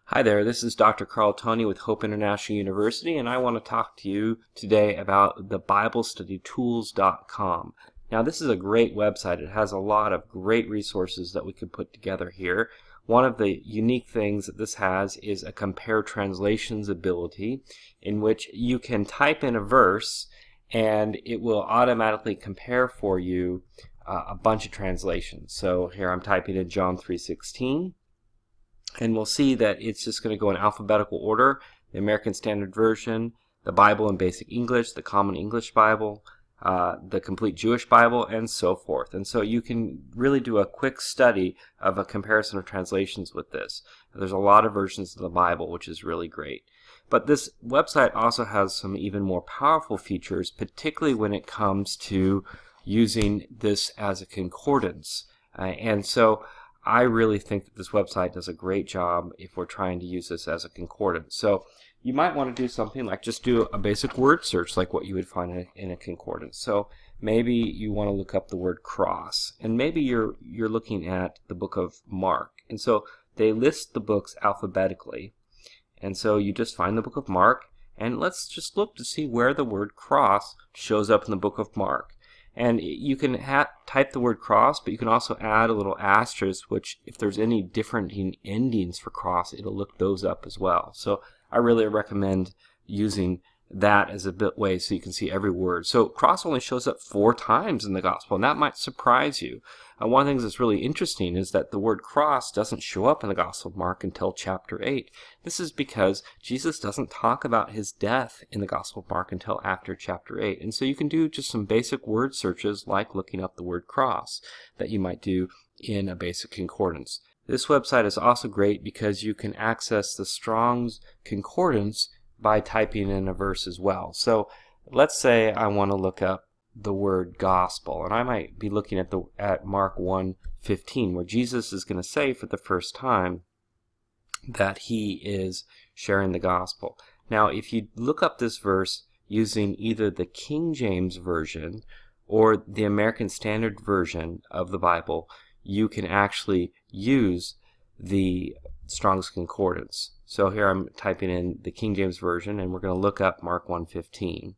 Hi there, this is Dr. Toney with Hope International University, and I want to talk to you today about the BibleStudyTools.com. Now, this is a great website. It has a lot of great resources that we can put together here. One of the unique things that this has is a compare translations ability, in which you can type in a verse and it will automatically compare for you a bunch of translations. So here I'm typing in John 3:16. And we'll see that it's just going to go in alphabetical order: the American Standard Version, the Bible in Basic English, the Common English Bible, the Complete Jewish Bible, and so forth. And so you can really do a quick study of a comparison of translations with this. There's a lot of versions of the Bible, which is really great. But this website also has some even more powerful features, particularly when it comes to using this as a concordance. And so I really think that this website does a great job if we're trying to use this as a concordance. So you might want to do something like just do a basic word search like what you would find in a concordance. So maybe you want to look up the word cross, and maybe you're looking at the book of Mark. And so they list the books alphabetically. And so you just find the book of Mark, and let's just look to see where the word cross shows up in the book of Mark. And you can type the word cross, but you can also add a little asterisk, which if there's any different endings for cross, it'll look those up as well. So I really recommend using that as a way so you can see every word. So cross only shows up 4 times in the gospel, and that might surprise you. One of the things that's really interesting is that the word cross doesn't show up in the Gospel of Mark until chapter 8. This is because Jesus doesn't talk about his death in the Gospel of Mark until after chapter 8. And so you can do just some basic word searches like looking up the word cross that you might do in a basic concordance. This website is also great because you can access the Strong's Concordance by typing in a verse as well. So let's say I want to look up the word gospel, and I might be looking at Mark 1:15, where Jesus is going to say for the first time that he is sharing the gospel. Now, if you look up this verse using either the King James Version or the American Standard Version of the Bible, you can actually use the Strong's Concordance. So here I'm typing in the King James Version, and we're going to look up Mark 1:15.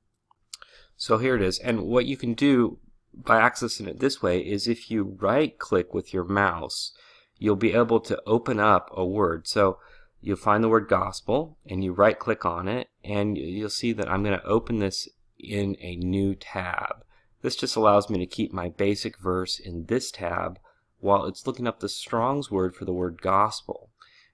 So here it is. And what you can do by accessing it this way is if you right-click with your mouse, you'll be able to open up a word. So you'll find the word gospel, and you right-click on it, and you'll see that I'm going to open this in a new tab. This just allows me to keep my basic verse in this tab while it's looking up the Strong's word for the word gospel.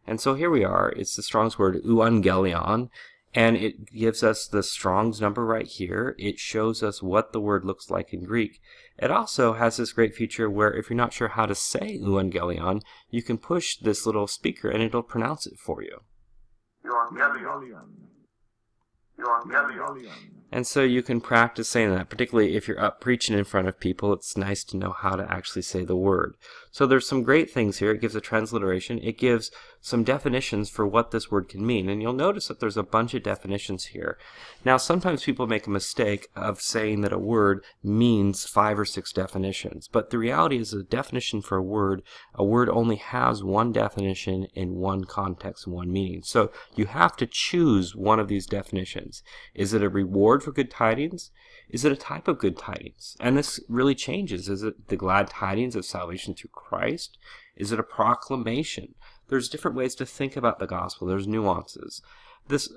And so here we are. It's the Strong's word euangelion, and it gives us the Strong's number right here. It shows us what the word looks like in Greek. It also has this great feature where if you're not sure how to say euangelion, you can push this little speaker and it'll pronounce it for you. Euangelion. Euangelion. And so you can practice saying that, particularly if you're up preaching in front of people. It's nice to know how to actually say the word. So there's some great things here. It gives a transliteration. It gives some definitions for what this word can mean. And you'll notice that there's a bunch of definitions here. Now, sometimes people make a mistake of saying that a word means 5 or 6 definitions. But the reality is a definition for a word only has one definition in one context and one meaning. So you have to choose one of these definitions. Is it a reward for good tidings? Is it a type of good tidings? And this really changes. Is it the glad tidings of salvation through Christ? Is it a proclamation? There's different ways to think about the gospel. There's nuances. This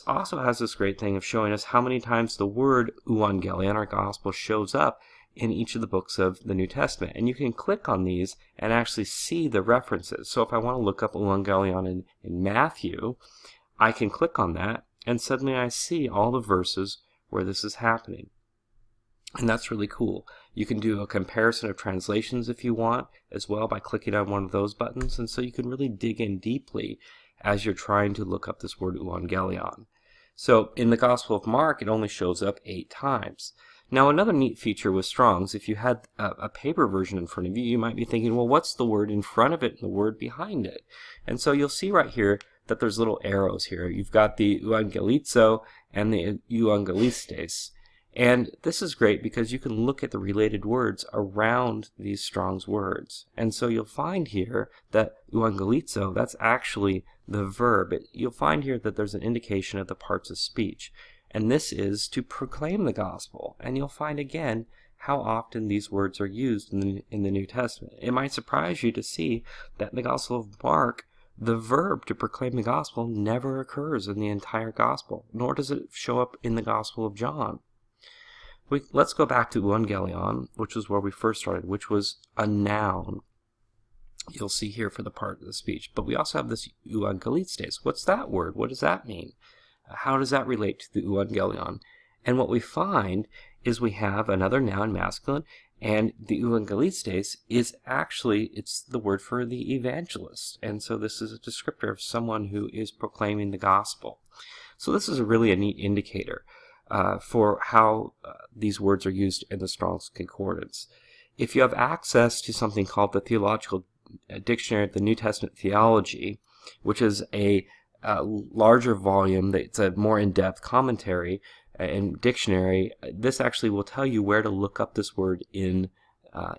also has this great thing of showing us how many times the word euangelion, our gospel, shows up in each of the books of the New Testament. And you can click on these and actually see the references. So if I want to look up euangelion in Matthew, I can click on that, and suddenly I see all the verses where this is happening. And that's really cool. You can do a comparison of translations if you want as well by clicking on one of those buttons. And so you can really dig in deeply as you're trying to look up this word euangelion. So in the Gospel of Mark, it only shows up 8 times. Now, another neat feature with Strong's, if you had a paper version in front of you, you might be thinking, well, what's the word in front of it and the word behind it? And so you'll see right here that there's little arrows here. You've got the euangelizo and the euangelistes. And this is great because you can look at the related words around these Strong's words. And so you'll find here that euangelizo, that's actually the verb. You'll find here that there's an indication of the parts of speech. And this is to proclaim the gospel. And you'll find again how often these words are used in the New Testament. It might surprise you to see that in the Gospel of Mark, the verb to proclaim the gospel never occurs in the entire gospel, nor does it show up in the Gospel of John. Let's go back to euangelion, which was where we first started, which was a noun. You'll see here for the part of the speech. But we also have this euangelistes. What's that word? What does that mean? How does that relate to the euangelion? And what we find is we have another noun masculine, and the euangelistes is actually, it's the word for the evangelist. And so this is a descriptor of someone who is proclaiming the gospel. So this is really a neat indicator for how these words are used in the Strong's Concordance. If you have access to something called the Theological Dictionary of the New Testament Theology, which is a larger volume, that's a more in-depth commentary and dictionary, this actually will tell you where to look up this word in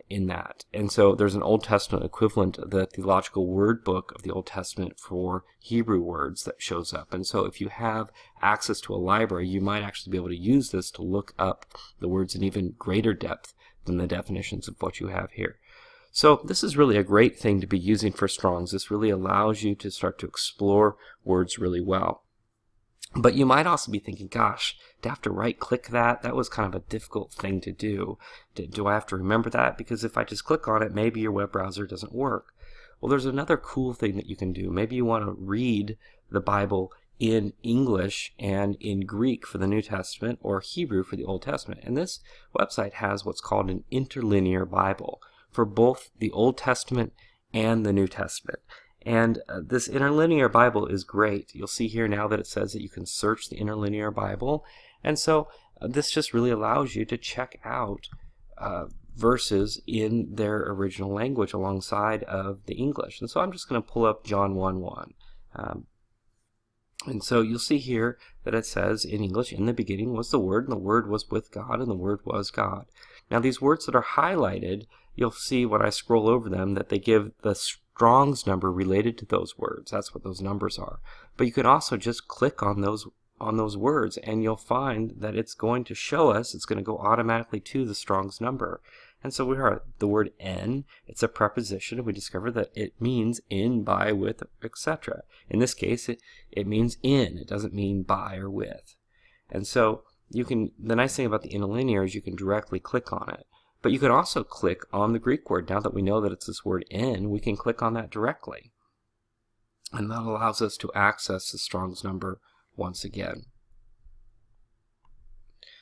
that. And so there's an Old Testament equivalent of the Theological Word Book of the Old Testament for Hebrew words that shows up. And so if you have access to a library, you might actually be able to use this to look up the words in even greater depth than the definitions of what you have here. So this is really a great thing to be using for Strong's. This really allows you to start to explore words really well. But you might also be thinking, gosh, to have to right-click that was kind of a difficult thing to do. Do I have to remember that? Because if I just click on it, maybe your web browser doesn't work. Well, there's another cool thing that you can do. Maybe you want to read the Bible in English and in Greek for the New Testament or Hebrew for the Old Testament. And this website has what's called an interlinear Bible for both the Old Testament and the New Testament. And this interlinear Bible is great. You'll see here now that it says that you can search the interlinear Bible. And so this just really allows you to check out verses in their original language alongside of the English. And so I'm just going to pull up John 1:1. And so you'll see here that it says in English, in the beginning was the Word, and the Word was with God, and the Word was God. Now these words that are highlighted, you'll see when I scroll over them that they give the Strong's number related to those words. That's what those numbers are. But you can also just click on those words, and you'll find that it's going to show us, it's going to go automatically to the Strong's number. And so we have the word "en." It's a preposition, and we discover that it means in, by, with, etc. In this case, it means in. It doesn't mean by or with. And so the nice thing about the interlinear is you can directly click on it. But you can also click on the Greek word. Now that we know that it's this word "en," we can click on that directly. And that allows us to access the Strong's number once again.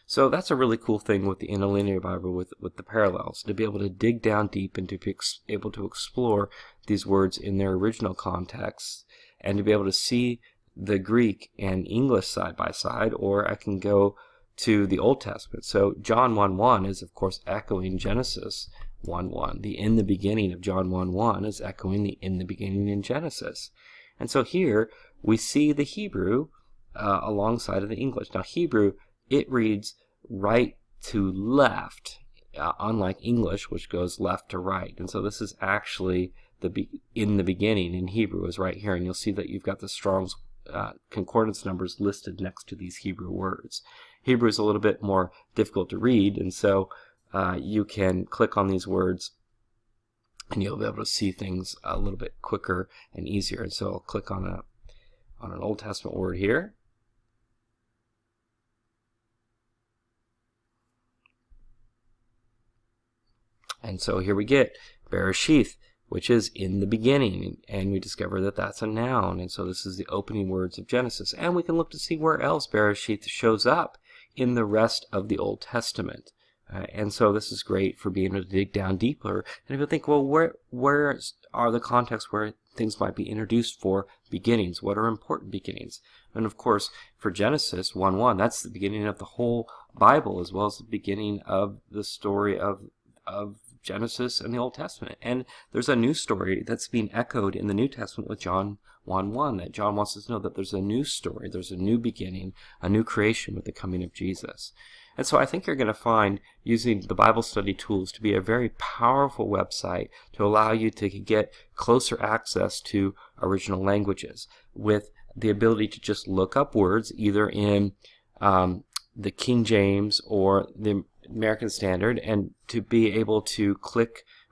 So that's a really cool thing with the interlinear Bible with the parallels, to be able to dig down deep and to be able to explore these words in their original contexts, and to be able to see the Greek and English side by side, or I can go to the Old Testament. So John 1:1 is of course echoing Genesis 1:1. The "in the beginning" of John 1:1 is echoing the "in the beginning" in Genesis. And so here we see the Hebrew alongside of the English. Now Hebrew, it reads right to left, unlike English, which goes left to right. And so this is actually "in the beginning" in Hebrew is right here. And you'll see that you've got the Strong's concordance numbers listed next to these Hebrew words. Hebrew is a little bit more difficult to read, and so you can click on these words and you'll be able to see things a little bit quicker and easier. And so I'll click on an Old Testament word here. And so here we get Bereshith, which is "in the beginning," and we discover that that's a noun. And so this is the opening words of Genesis. And we can look to see where else Bereshith shows up in the rest of the Old Testament. And so this is great for being able to dig down deeper. And if you think, well, where are the contexts where things might be introduced for beginnings? What are important beginnings? And of course, for Genesis 1:1, that's the beginning of the whole Bible, as well as the beginning of the story of Genesis and the Old Testament. And there's a new story that's being echoed in the New Testament with John 1:1, that John wants us to know that there's a new story, there's a new beginning, a new creation with the coming of Jesus. And so I think you're going to find using the Bible study tools to be a very powerful website to allow you to get closer access to original languages, with the ability to just look up words either in the King James or the American Standard, and to be able to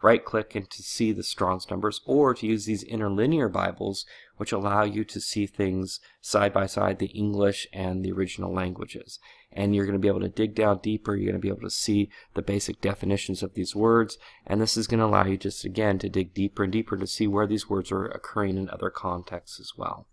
right click and to see the Strong's numbers, or to use these interlinear Bibles which allow you to see things side by side, the English and the original languages. And you're going to be able to dig down deeper. You're going to be able to see the basic definitions of these words, and this is going to allow you just again to dig deeper and deeper to see where these words are occurring in other contexts as well.